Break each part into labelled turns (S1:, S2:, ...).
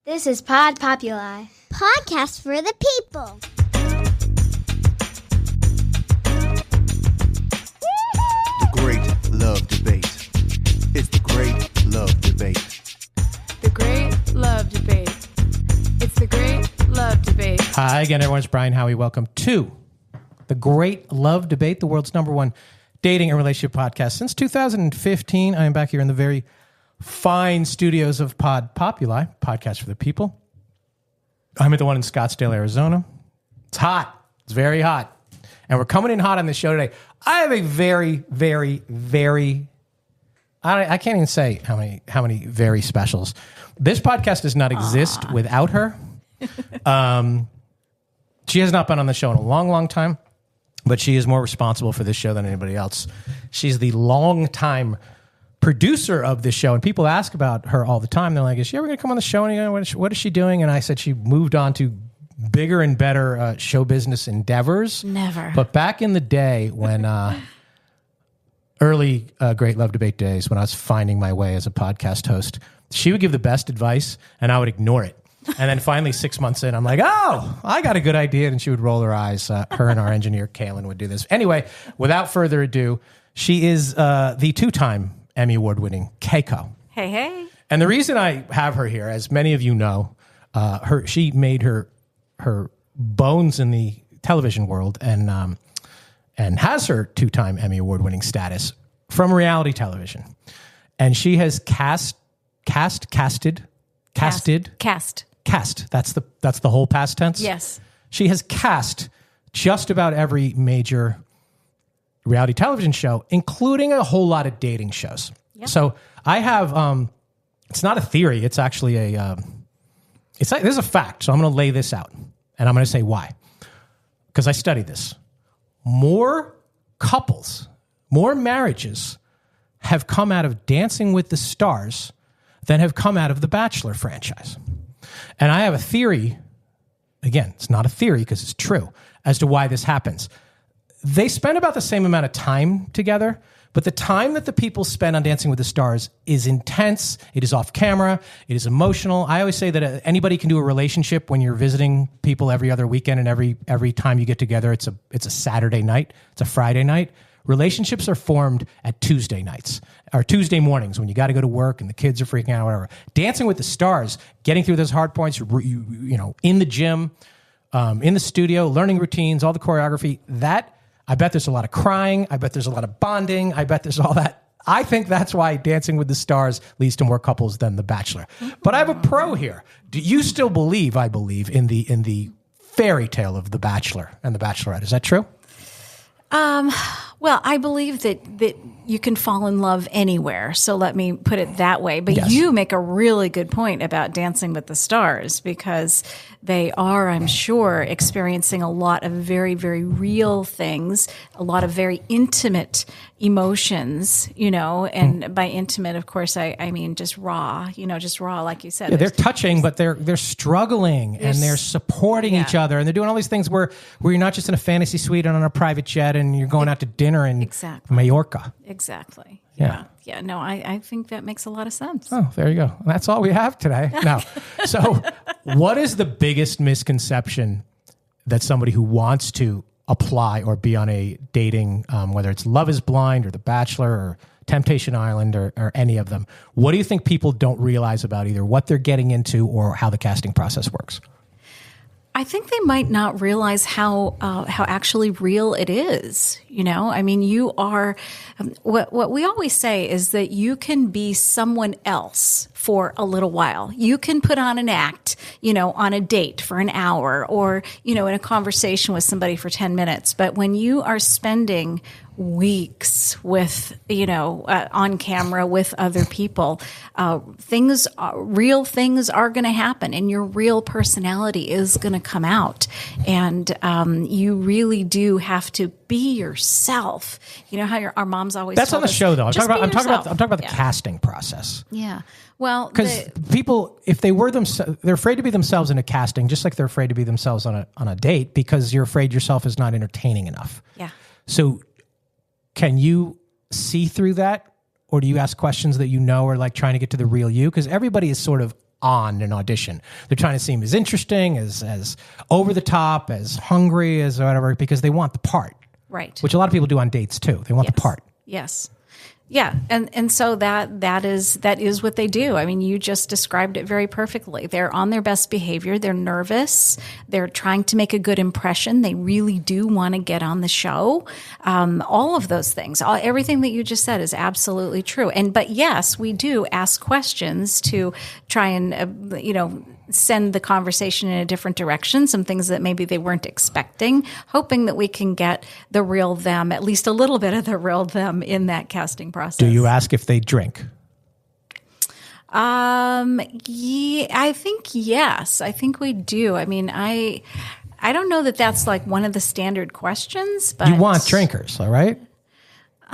S1: This is Pod Populi.
S2: Podcast for the people.
S3: The Great Love Debate. It's the Great Love Debate.
S4: The Great Love Debate. It's the Great Love Debate.
S5: Hi again, everyone. It's Brian Howie. Welcome to the Great Love Debate, the world's #1 dating and relationship podcast. Since 2015, I am back here in the very fine studios of Pod Populi, podcast for the people. I'm at the one in Scottsdale, Arizona. It's hot. It's very hot. And we're coming in hot on this show today. I have a very, I can't even say how many very specials. This podcast does not exist without her. She has not been on the show in a long time, but she is more responsible for this show than anybody else. She's the longtime producer of this show, and people ask about her all the time. They're like, is she ever going to come on the show? And what is she doing? And I said she moved on to bigger and better show business endeavors.
S4: Never.
S5: But back in the day when early Great Love Debate days, when I was finding my way as a podcast host, she would give the best advice and I would ignore it. And then finally 6 months in, I'm like, oh, I got a good idea. And she would roll her eyes. Her and our engineer, Kaylin, would do this. Anyway, without further ado, she is the 2-time Emmy Award Winning Keiko.
S4: Hey.
S5: And the reason I have her here, as many of you know, she made her bones in the television world and has her 2-time Emmy Award Winning status from reality television. And she has cast. That's the whole past tense.
S4: Yes.
S5: She has cast just about every major reality television show, including a whole lot of dating shows. Yep. So I have, it's not a theory. It's actually this is a fact. So I'm going to lay this out and I'm going to say why. Because I studied this. More couples, more marriages have come out of Dancing with the Stars than have come out of the Bachelor franchise. And I have a theory, again, it's not a theory because it's true, as to why this happens. They spend about the same amount of time together, but the time that the people spend on Dancing with the Stars is intense, it is off camera, it is emotional. I always say that anybody can do a relationship when you're visiting people every other weekend, and every time you get together, it's a Saturday night, it's a Friday night. Relationships are formed at Tuesday nights or Tuesday mornings when you got to go to work and the kids are freaking out, whatever. Dancing with the Stars, getting through those hard points, you know, in the gym, in the studio, learning routines, all the choreography. That I bet there's a lot of crying. I bet there's a lot of bonding. I bet there's all that. I think that's why Dancing with the Stars leads to more couples than The Bachelor. But I have a pro here. Do you still believe? I believe in the fairy tale of The Bachelor and The Bachelorette. Is that true?
S4: Well, I believe that you can fall in love anywhere. So let me put it that way. But
S5: Yes.
S4: You make a really good point about Dancing with the Stars because they are, I'm sure, experiencing a lot of very, very real things, a lot of very intimate emotions, you know, and by intimate, of course, I mean just raw, like you said.
S5: Yeah, they're touching, but they're struggling and they're supporting each other, and they're doing all these things where you're not just in a fantasy suite and on a private jet and you're going out to dinner in Mallorca.
S4: Exactly.
S5: Yeah.
S4: Yeah. No, I think that makes a lot of sense.
S5: Oh, there you go. That's all we have today. Now, so what is the biggest misconception that somebody who wants to apply or be on a dating, whether it's Love is Blind or The Bachelor or Temptation Island or any of them, what do you think people don't realize about either what they're getting into or how the casting process works?
S4: I think they might not realize how actually real it is. You know, I mean, you are what we always say is that you can be someone else for a little while. You can put on an act, you know, on a date for an hour or, you know, in a conversation with somebody for 10 minutes. But when you are spending weeks with, you know, on camera with other people, real things are going to happen and your real personality is going to come out. And you really do have to be yourself. You know how our moms always
S5: That's on the show, though. I'm talking about the
S4: Yeah.
S5: casting process.
S4: Yeah. Well,
S5: because people, if they were themselves, they're afraid to be themselves in a casting, just like they're afraid to be themselves on a date because you're afraid yourself is not entertaining enough.
S4: Yeah.
S5: So can you see through that? Or do you ask questions that you know are like trying to get to the real you? Because everybody is sort of on an audition. They're trying to seem as interesting, as over the top, as hungry, as whatever, because they want the part.
S4: Right.
S5: Which a lot of people do on dates too. They want the part.
S4: Yes. Yeah, and so that is what they do. I mean, you just described it very perfectly. They're on their best behavior. They're nervous. They're trying to make a good impression. They really do want to get on the show. All of those things, everything that you just said is absolutely true. But yes, we do ask questions to try and send the conversation in a different direction. Some things that maybe they weren't expecting, hoping that we can get the real them, at least a little bit of the real them in that casting process.
S5: Do you ask if they drink?
S4: Yeah, I think yes. I think we do. I mean, I don't know that that's like one of the standard questions, but
S5: You want drinkers, all right?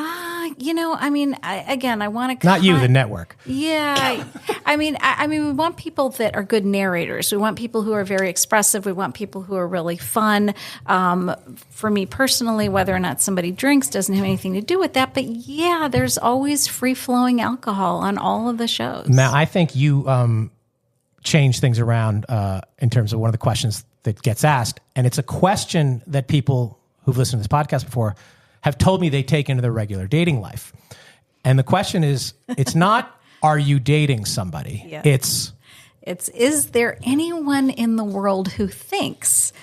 S4: I mean, I want to
S5: Not you, the network.
S4: Yeah, I mean, we want people that are good narrators. We want people who are very expressive. We want people who are really fun. For me personally, whether or not somebody drinks doesn't have anything to do with that. But yeah, there's always free flowing alcohol on all of the shows.
S5: Now, I think you change things around in terms of one of the questions that gets asked, and it's a question that people who've listened to this podcast before have told me they take into their regular dating life. And the question is, it's not, are you dating somebody?
S4: Yeah.
S5: It's,
S4: is there anyone in the world who thinks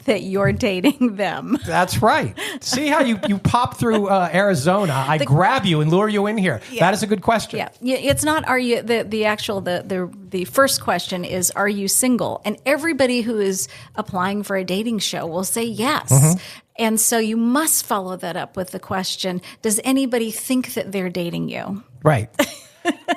S4: that you're dating them?
S5: that's right. See how you pop through Arizona. I grab you and lure you in here.
S4: Yeah.
S5: That is a good question.
S4: Yeah, it's not. Are you the first question is, are you single? And everybody who is applying for a dating show will say yes.
S5: Mm-hmm.
S4: And so you must follow that up with the question: does anybody think that they're dating you?
S5: Right.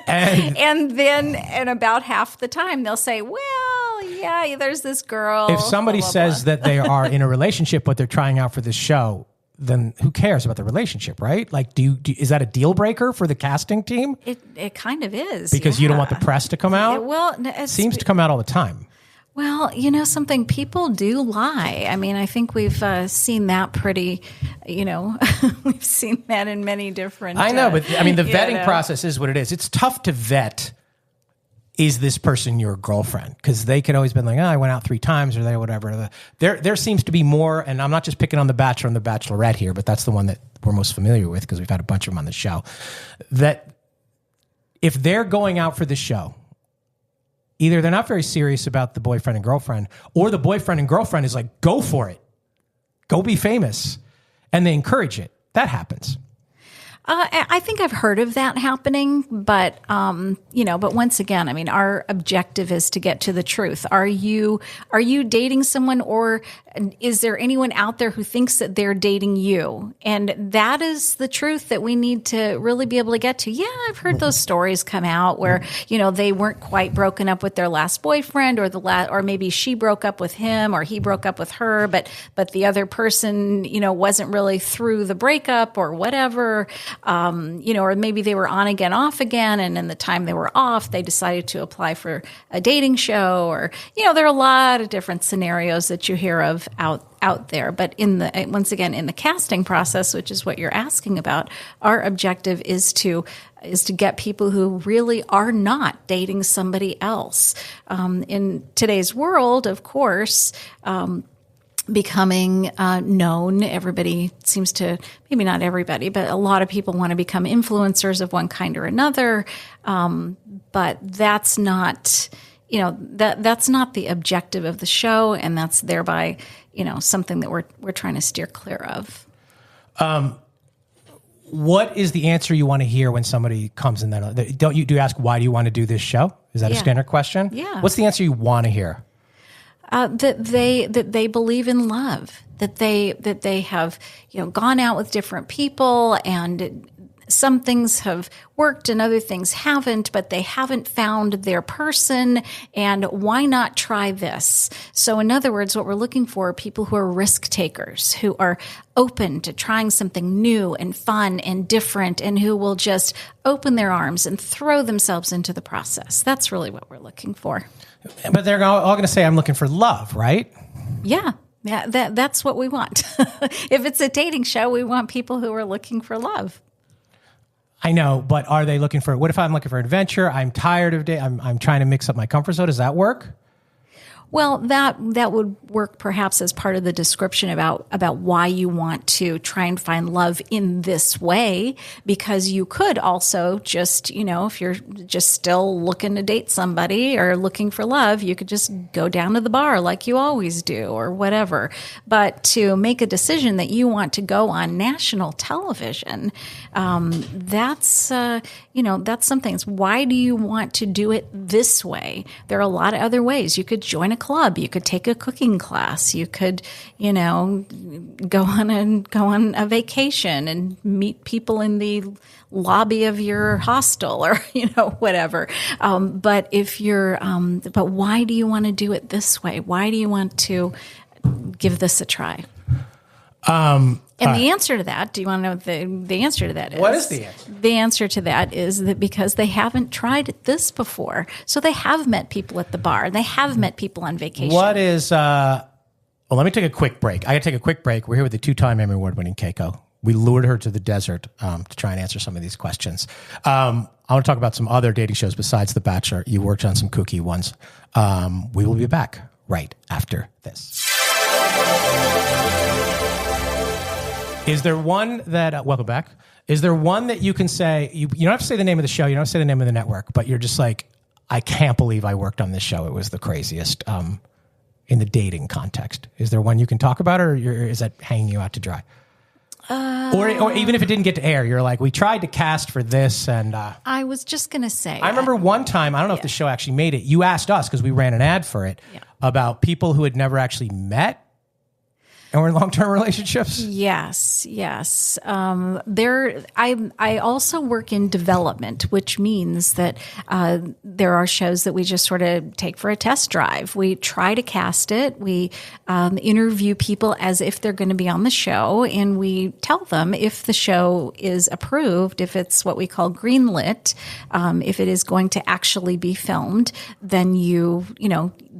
S4: And then, about half the time, they'll say, well, yeah, there's this girl.
S5: If somebody
S4: blah, blah,
S5: says
S4: blah.
S5: that they are in a relationship, but they're trying out for this show, then who cares about the relationship, right? Like, is that a deal breaker for the casting team?
S4: It kind of is.
S5: Because you don't want the press to come out?
S4: It
S5: seems to come out all the time.
S4: Well, something, people do lie. I mean, I think we've seen that pretty, we've seen that in many different.
S5: I know, but I mean, the vetting process is what it is. It's tough to vet, is this person your girlfriend? Because they could always be like, I went out 3 times or whatever. There seems to be more, and I'm not just picking on The Bachelor and The Bachelorette here, but that's the one that we're most familiar with because we've had a bunch of them on the show, that if they're going out for the show, either they're not very serious about the boyfriend and girlfriend, or the boyfriend and girlfriend is like, go for it. Go be famous. And they encourage it. That happens.
S4: I think I've heard of that happening, but but once again, I mean, our objective is to get to the truth. Are you dating someone, or is there anyone out there who thinks that they're dating you? And that is the truth that we need to really be able to get to. Yeah, I've heard those stories come out where they weren't quite broken up with their last boyfriend, or maybe she broke up with him, or he broke up with her, but the other person wasn't really through the breakup or whatever. Or maybe they were on again, off again, and in the time they were off, they decided to apply for a dating show, or there are a lot of different scenarios that you hear of out there. But once again, in the casting process, which is what you're asking about, our objective is to get people who really are not dating somebody else. In today's world, of course, becoming known. Everybody seems to, maybe not everybody, but a lot of people want to become influencers of one kind or another. But that's not, that's not the objective of the show, and that's thereby, something that we're trying to steer clear of.
S5: What is the answer you want to hear when somebody comes in there? Do you ask, why do you want to do this show? Is that a standard question?
S4: Yeah.
S5: What's the answer you want to hear?
S4: That they believe in love, that they have gone out with different people, and some things have worked and other things haven't, but they haven't found their person, and why not try this? So in other words, what we're looking for are people who are risk takers, who are open to trying something new and fun and different, and who will just open their arms and throw themselves into the process. That's really what we're looking for.
S5: But they're all going to say, I'm looking for love, right?
S4: Yeah, that's what we want. If it's a dating show, we want people who are looking for love.
S5: I know, but are they looking for, what if I'm looking for adventure? I'm tired of I'm trying to mix up my comfort zone. Does that work?
S4: Well, that would work perhaps as part of the description about why you want to try and find love in this way, because you could also just, if you're just still looking to date somebody or looking for love, you could just go down to the bar like you always do or whatever. But to make a decision that you want to go on national television, that's something. It's why do you want to do it this way? There are a lot of other ways. You could join a club. You could take a cooking class. You could, go on a vacation and meet people in the lobby of your hostel or, whatever. But why do you want to do it this way? Why do you want to give this a try? And the answer to that, do you want to know what the answer to that is?
S5: What is the answer?
S4: The answer to that is that because they haven't tried this before. So they have met people at the bar. They have met people on vacation.
S5: What is, well, let me take a quick break. I got to take a quick break. We're here with the 2-time Emmy Award Winning Keiko. We lured her to the desert to try and answer some of these questions. I want to talk about some other dating shows besides The Bachelor. You worked on some kooky ones. We will be back right after this. Is there one that, welcome back. Is there one that you can say, you don't have to say the name of the show, you don't have to say the name of the network, but you're just like, I can't believe I worked on this show. It was the craziest in the dating context. Is there one you can talk about, or is that hanging you out to dry? Or even if it didn't get to air, you're like, we tried to cast for this. And
S4: I was just going to say.
S5: I remember one time, I don't know if the show actually made it, you asked us, because we ran an ad for it, about people who had never actually met and we're in long-term relationships?
S4: Yes. I also work in development, which means that there are shows that we just sort of take for a test drive. We try to cast it. We interview people as if they're going to be on the show, and we tell them if the show is approved, if it's what we call greenlit, if it is going to actually be filmed, then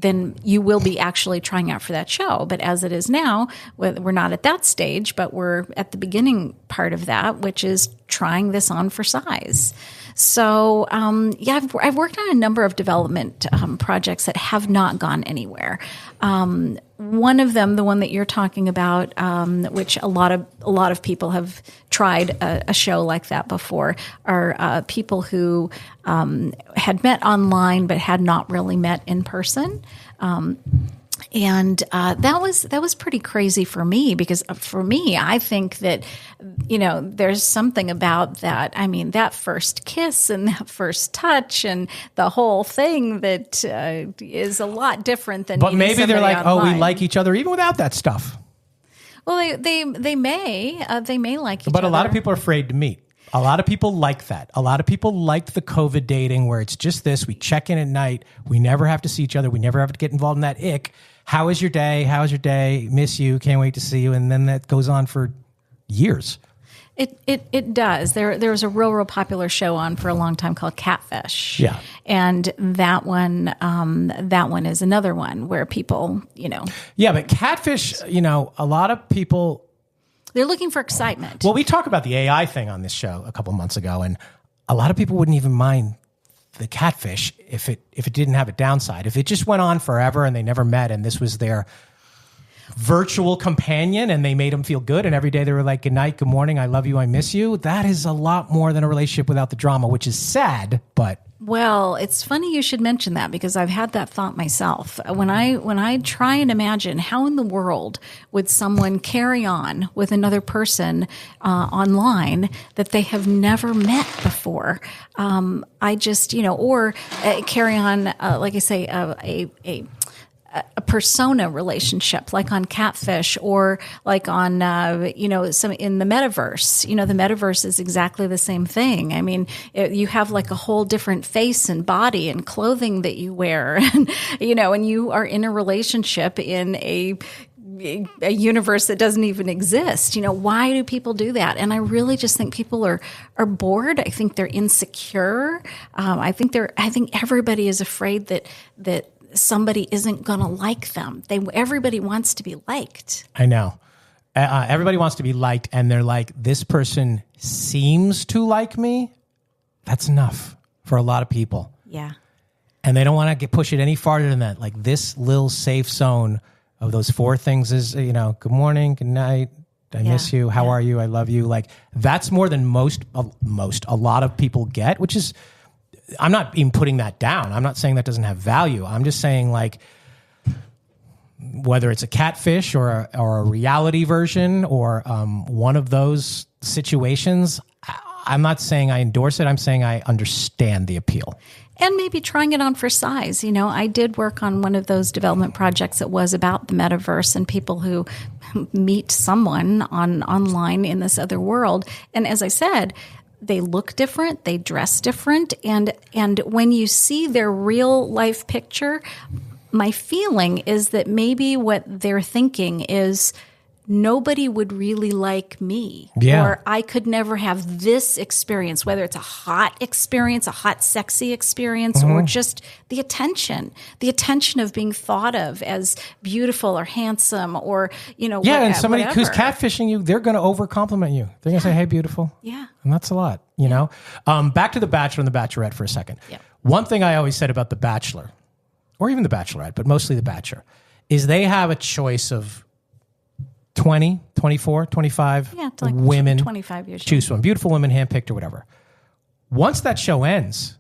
S4: then you will be actually trying out for that show. But as it is now, we're not at that stage, but we're at the beginning part of that, which is trying this on for size. So, I've worked on a number of development projects that have not gone anywhere. One of them, the one that you're talking about, which a lot of people have tried a show like that before, are people who had met online but had not really met in person. And that was pretty crazy for me, because for me, I think that, there's something about that. I mean, that first kiss and that first touch and the whole thing that is a lot different than. But
S5: maybe they're like,
S4: online.
S5: oh, we like each other even without that stuff.
S4: Well, they may like each other.
S5: But a lot of people are afraid to meet. A lot of people like that. A lot of people liked the COVID dating where it's just this. We check in at night. We never have to see each other. We never have to get involved in that ick. How is your day? How's your day? Miss you. Can't wait to see you. And then that goes on for years.
S4: It does. There was a real popular show on for a long time called Catfish.
S5: Yeah.
S4: And that one is another one where people,
S5: Yeah, but Catfish, a lot of people.
S4: They're looking for excitement.
S5: Well, we talked about the AI thing on this show a couple months ago, and a lot of people wouldn't even mind the Catfish if it didn't have a downside. If it just went on forever and they never met, and this was their virtual companion and they made them feel good, and every day they were like, good night, good morning, I love you, I miss you. That is a lot more than a relationship without the drama, which is sad, but...
S4: Well, it's funny you should mention that, because I've had that thought myself. When I try and imagine how in the world would someone carry on with another person online that they have never met before, I just, or carry on, like I say, a persona relationship, like on Catfish, or like on, some in the metaverse. The metaverse is exactly the same thing. I mean, you have like a whole different face and body and clothing that you wear, and and you are in a relationship in a universe that doesn't even exist. Why do people do that? And I really just think people are bored. I think they're insecure. I think everybody is afraid that somebody isn't going to like them. Everybody wants to be liked.
S5: I know. Everybody wants to be liked, and they're like, this person seems to like me. That's enough for a lot of people.
S4: Yeah.
S5: And they don't want to push it any farther than that. Like this little safe zone of those 4 things is, good morning, good night, I miss you, how are you, I love you. Like that's more than a lot of people get, which is, I'm not even putting that down. I'm not saying that doesn't have value. I'm just saying like, whether it's a catfish or a reality version or one of those situations, I'm not saying I endorse it. I'm saying I understand the appeal.
S4: And maybe trying it on for size. I did work on one of those development projects that was about the metaverse and people who meet someone online in this other world. And as I said, they look different, they dress different, and when you see their real life picture, my feeling is that maybe what they're thinking is nobody would really like me, or I could never have this experience, whether it's a hot experience, a hot, sexy experience, or just the attention of being thought of as beautiful or handsome or,
S5: and somebody who's catfishing you, they're going to over-compliment you. They're going to say, hey, beautiful.
S4: Yeah.
S5: And that's a lot, know? Back to The Bachelor and The Bachelorette for a second.
S4: Yeah.
S5: One thing I always said about The Bachelor, or even The Bachelorette, but mostly The Bachelor, is they have a choice of 20, 24, 25
S4: like
S5: women.
S4: 25 years.
S5: Choose from. Beautiful women, handpicked or whatever. Once that show ends,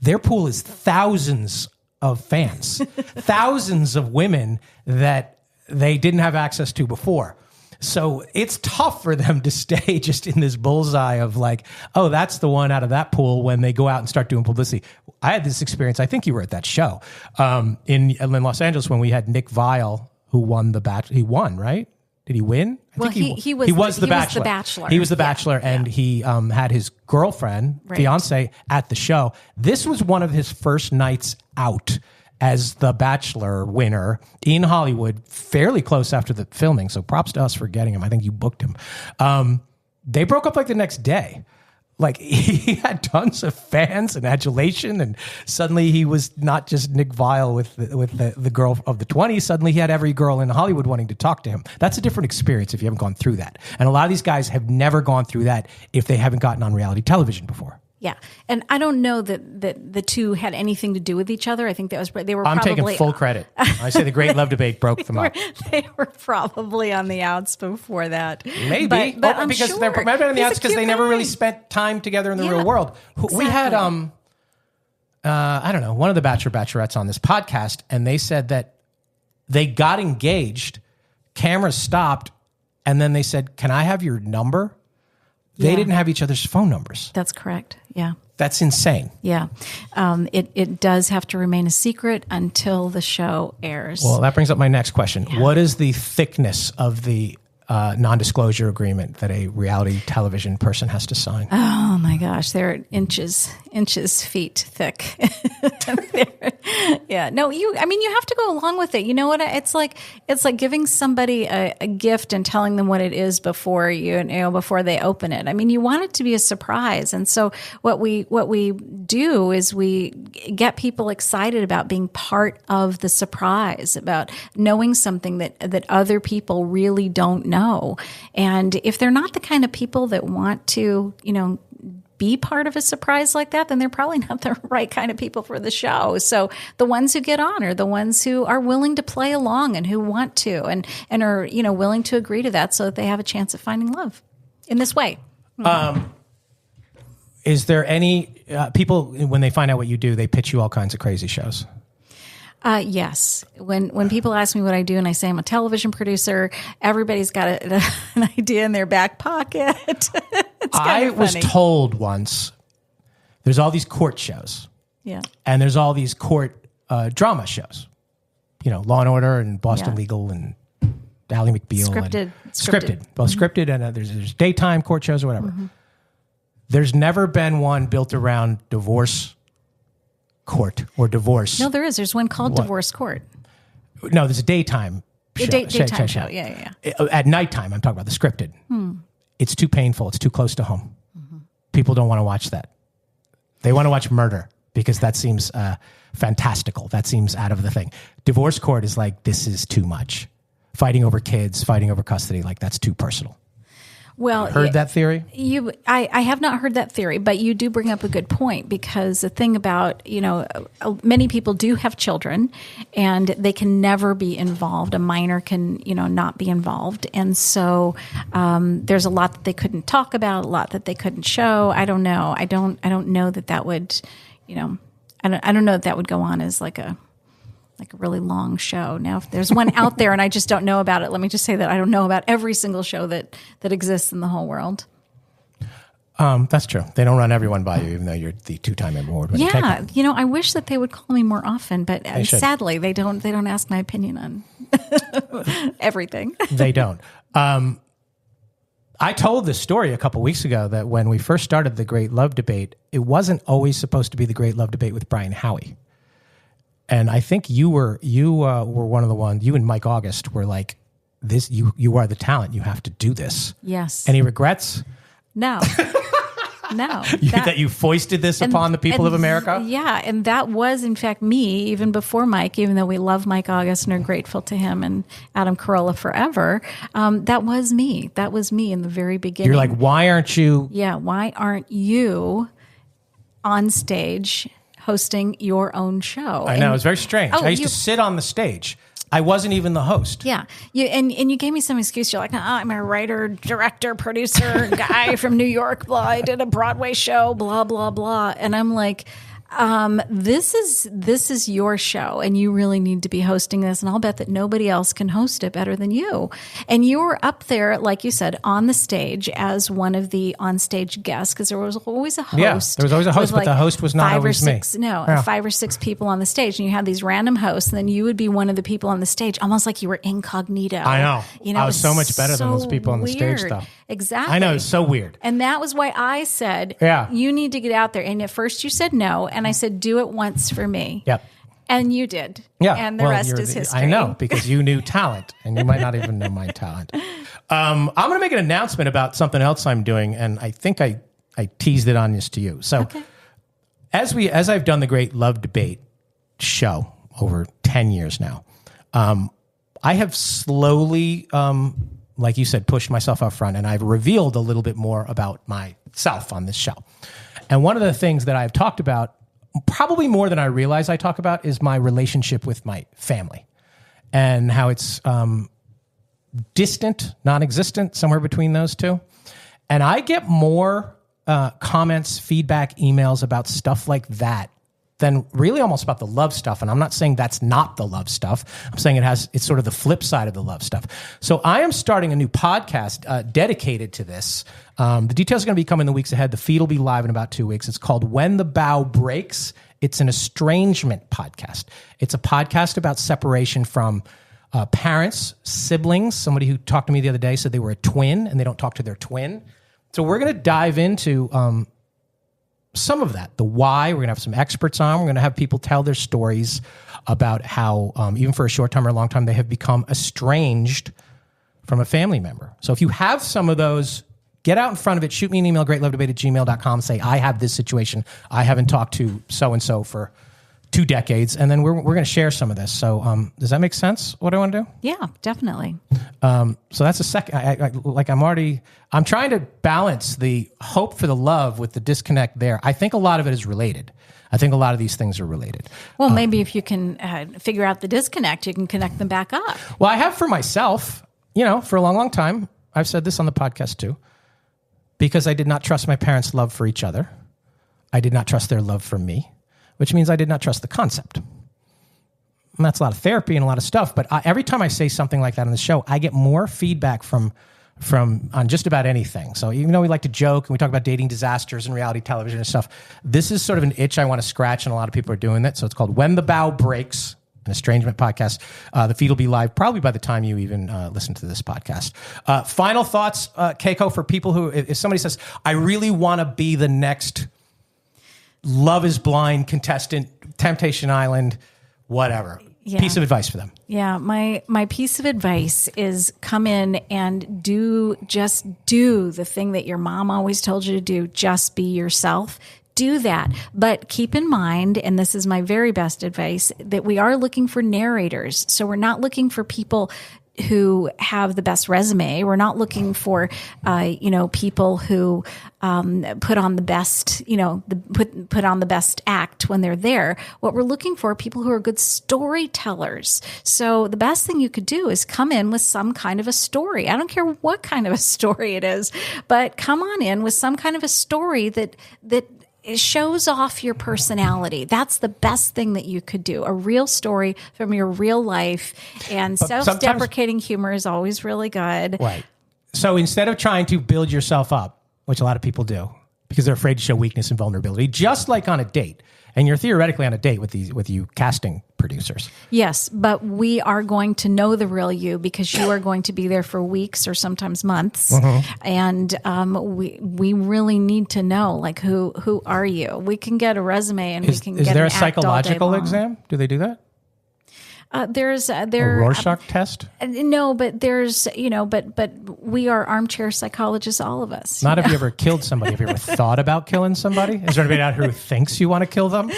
S5: their pool is thousands of fans, thousands of women that they didn't have access to before. So it's tough for them to stay just in this bullseye of like, oh, that's the one out of that pool when they go out and start doing publicity. I had this experience. I think you were at that show in Los Angeles when we had Nick Viall, who won the Bachelor. He won, right? Did he win? I think he was the Bachelor. He was the Bachelor, and he had his girlfriend, fiance, at the show. This was one of his first nights out as the Bachelor winner in Hollywood, fairly close after the filming. So props to us for getting him. I think you booked him. They broke up like the next day. Like he had tons of fans and adulation, and suddenly he was not just Nick Viall with the girl of the 20s. Suddenly he had every girl in Hollywood wanting to talk to him. That's a different experience if you haven't gone through that. And a lot of these guys have never gone through that if they haven't gotten on reality television before.
S4: Yeah, and I don't know that the two had anything to do with each other. I think they were.
S5: I'm
S4: probably,
S5: taking full credit. I say the Great Love Debate broke them up.
S4: They were probably on the outs before that.
S5: Maybe,
S4: but I'm
S5: because
S4: sure.
S5: they're maybe on the outs because they never really spent time together in the real world.
S4: Exactly.
S5: We had I don't know, one of the Bachelorettes on this podcast, and they said that they got engaged, cameras stopped, and then they said, "Can I have your number?" They didn't have each other's phone numbers.
S4: That's correct. Yeah.
S5: That's insane.
S4: Yeah. It does have to remain a secret until the show airs.
S5: Well, that brings up my next question. Yeah. What is the thickness of the non-disclosure agreement that a reality television person has to sign?
S4: Oh my gosh, they're inches, feet thick. Yeah, no, you have to go along with it. You know what? It's like giving somebody a gift and telling them what it is before before they open it. I mean, you want it to be a surprise. And so what we do is we get people excited about being part of the surprise, about knowing something that other people really don't know. And if they're not the kind of people that want to, be part of a surprise like that, then they're probably not the right kind of people for the show. So the ones who get on are the ones who are willing to play along and who want to and are, willing to agree to that so that they have a chance of finding love in this way.
S5: Is there any people, when they find out what you do, they pitch you all kinds of crazy shows?
S4: Yes. When people ask me what I do and I say I'm a television producer, everybody's got an idea in their back pocket.
S5: I was told once, there's all these court shows.
S4: Yeah.
S5: And there's all these court drama shows. Law and Order and Boston Legal and Ally McBeal. Scripted. Well, scripted and there's daytime court shows or whatever. Mm-hmm. There's never been one built around divorce court or divorce.
S4: No, there is. There's one called Divorce Court.
S5: No, there's a daytime show.
S4: Daytime show. Yeah.
S5: At nighttime, I'm talking about the scripted. It's too painful. It's too close to home. Mm-hmm. People don't want to watch that. They want to watch murder because that seems fantastical. That seems out of the thing. Divorce court is like, this is too much. fighting over kids, fighting over custody, like that's too personal.
S4: Well,
S5: Heard that theory?
S4: I have not heard that theory, but you do bring up a good point, because the thing about, many people do have children and they can never be involved. A minor can, not be involved. And so there's a lot that they couldn't talk about, a lot that they couldn't show. I don't know. I don't know that would, I don't know that would go on as like a really long show. Now, if there's one out there and I just don't know about it, let me just say that I don't know about every single show that exists in the whole world.
S5: That's true. They don't run everyone by you, even though you're the 2-time Emmy Award winning Keiko.
S4: Yeah, I wish that they would call me more often, but sadly, they don't ask my opinion on everything.
S5: They don't. I told this story a couple weeks ago that when we first started the Great Love Debate, it wasn't always supposed to be the Great Love Debate with Brian Howie. And I think you were one of the ones. You and Mike August were like, "This, you are the talent. You have to do this."
S4: Yes.
S5: Any regrets?
S4: No. No.
S5: That you foisted this upon the people of America?
S4: Yeah, and that was, in fact, me, even before Mike, even though we love Mike August and are grateful to him and Adam Carolla forever. That was me. That was me in the very beginning.
S5: You're like, why aren't you?
S4: Yeah, why aren't you on stage hosting your own show?
S5: I know, it was very strange. I used to sit on the stage. I wasn't even the host.
S4: Yeah. And you gave me some excuse. You're like, I'm a writer, director, producer, guy from New York. Blah, I did a Broadway show, blah, blah, blah. And I'm like, this is your show and you really need to be hosting this. And I'll bet that nobody else can host it better than you. And you were up there, like you said, on the stage as one of the on-stage guests, because there was always a host.
S5: Yeah, there was always a host, but the host was not always me.
S4: 5 or 6 people on the stage, and you had these random hosts, and then you would be one of the people on the stage, almost like you were incognito.
S5: I know. I was so much better than those people on the stage, though.
S4: Exactly.
S5: I know, it's so weird.
S4: And that was why I said, you need to get out there. And at first you said no, and I said, do it once for me.
S5: Yep.
S4: And you did.
S5: Yeah.
S4: And the rest is history.
S5: I know, because you knew talent, and you might not even know my talent. I'm going to make an announcement about something else I'm doing, and I think I teased it on this to you. So as I've done the Great Love Debate show over 10 years now, I have slowly, like you said, pushed myself up front, and I've revealed a little bit more about myself on this show. And one of the things that I've talked about, probably more than I realize I talk about, is my relationship with my family and how it's distant, non-existent, somewhere between those two. And I get more comments, feedback, emails about stuff like that than really almost about the love stuff. And I'm not saying that's not the love stuff. I'm saying it's sort of the flip side of the love stuff. So I am starting a new podcast dedicated to this. The details are going to be coming in the weeks ahead. The feed will be live in about 2 weeks. It's called When the Bow Breaks. It's an estrangement podcast. It's a podcast about separation from parents, siblings. Somebody who talked to me the other day said they were a twin and they don't talk to their twin. So we're going to dive into some of that, the why. We're going to have some experts on. We're going to have people tell their stories about how, even for a short time or a long time, they have become estranged from a family member. So if you have some of those, get out in front of it. Shoot me an email, greatlovedebate@gmail.com. Say, I have this situation. I haven't talked to so-and-so for 2 decades. And then we're going to share some of this. So does that make sense, what I want to do?
S4: Yeah, definitely.
S5: So that's a second. I'm trying to balance the hope for the love with the disconnect there. I think a lot of it is related. I think a lot of these things are related.
S4: Well, maybe if you can figure out the disconnect, you can connect them back up.
S5: Well, I have for myself, for a long, long time. I've said this on the podcast too, because I did not trust my parents' love for each other. I did not trust their love for me, which means I did not trust the concept. And that's a lot of therapy and a lot of stuff. But every time I say something like that on the show, I get more feedback from on just about anything. So even though we like to joke and we talk about dating disasters and reality television and stuff, this is sort of an itch I want to scratch, and a lot of people are doing that. So it's called When the Bow Breaks, an estrangement podcast. The feed will be live probably by the time you even listen to this podcast. Final thoughts, Keiko, for people who, if somebody says, I really want to be the next Love is Blind contestant, Temptation Island, whatever. Yeah. Piece of advice for them.
S4: Yeah, my piece of advice is come in and just do the thing that your mom always told you to do. Just be yourself. Do that. But keep in mind, and this is my very best advice, that we are looking for narrators. So we're not looking for people who have the best resume. We're not looking for, people who put on the best, put on the best act when they're there. What we're looking for are people who are good storytellers. So the best thing you could do is come in with some kind of a story. I don't care what kind of a story it is, but come on in with some kind of a story that it shows off your personality. That's the best thing that you could do. A real story from your real life. And self-deprecating humor is always really good.
S5: Right. So instead of trying to build yourself up, which a lot of people do, because they're afraid to show weakness and vulnerability, just like on a date. And you're theoretically on a date with you casting producers.
S4: Yes, but we are going to know the real you because you are going to be there for weeks or sometimes months. And we really need to know, like, who are you? We can get a resume and we can get an act all day long.
S5: Is there a psychological exam? Do they do that?
S4: There's
S5: a Rorschach test?
S4: No, but there's, but we are armchair psychologists, all of us.
S5: Not have you ever killed somebody? Have you ever thought about killing somebody? Is there anybody out here who thinks you want to kill them?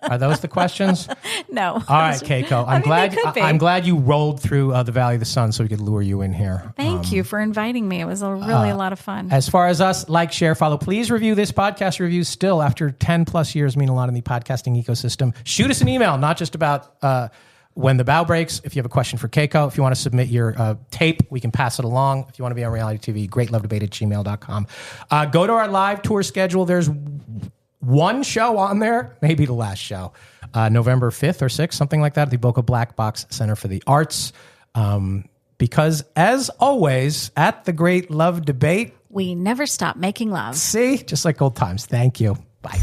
S5: Are those the questions?
S4: No.
S5: All right, Keiko. I'm glad you rolled through the Valley of the Sun so we could lure you in here.
S4: Thank you for inviting me. It was really a lot of fun.
S5: As far as us, like, share, follow. Please review this podcast. Reviews still, after 10 plus years, mean a lot in the podcasting ecosystem. Shoot us an email, not just about when the bow breaks. If you have a question for Keiko, if you want to submit your tape, we can pass it along. If you want to be on reality TV, greatlovedebate@gmail.com. Go to our live tour schedule. There's one show on there, maybe the last show, November 5th or 6th, something like that, at the Boca Black Box Center for the Arts. Because as always, at the Great Love Debate,
S4: we never stop making love.
S5: See, just like old times. Thank you. Bye.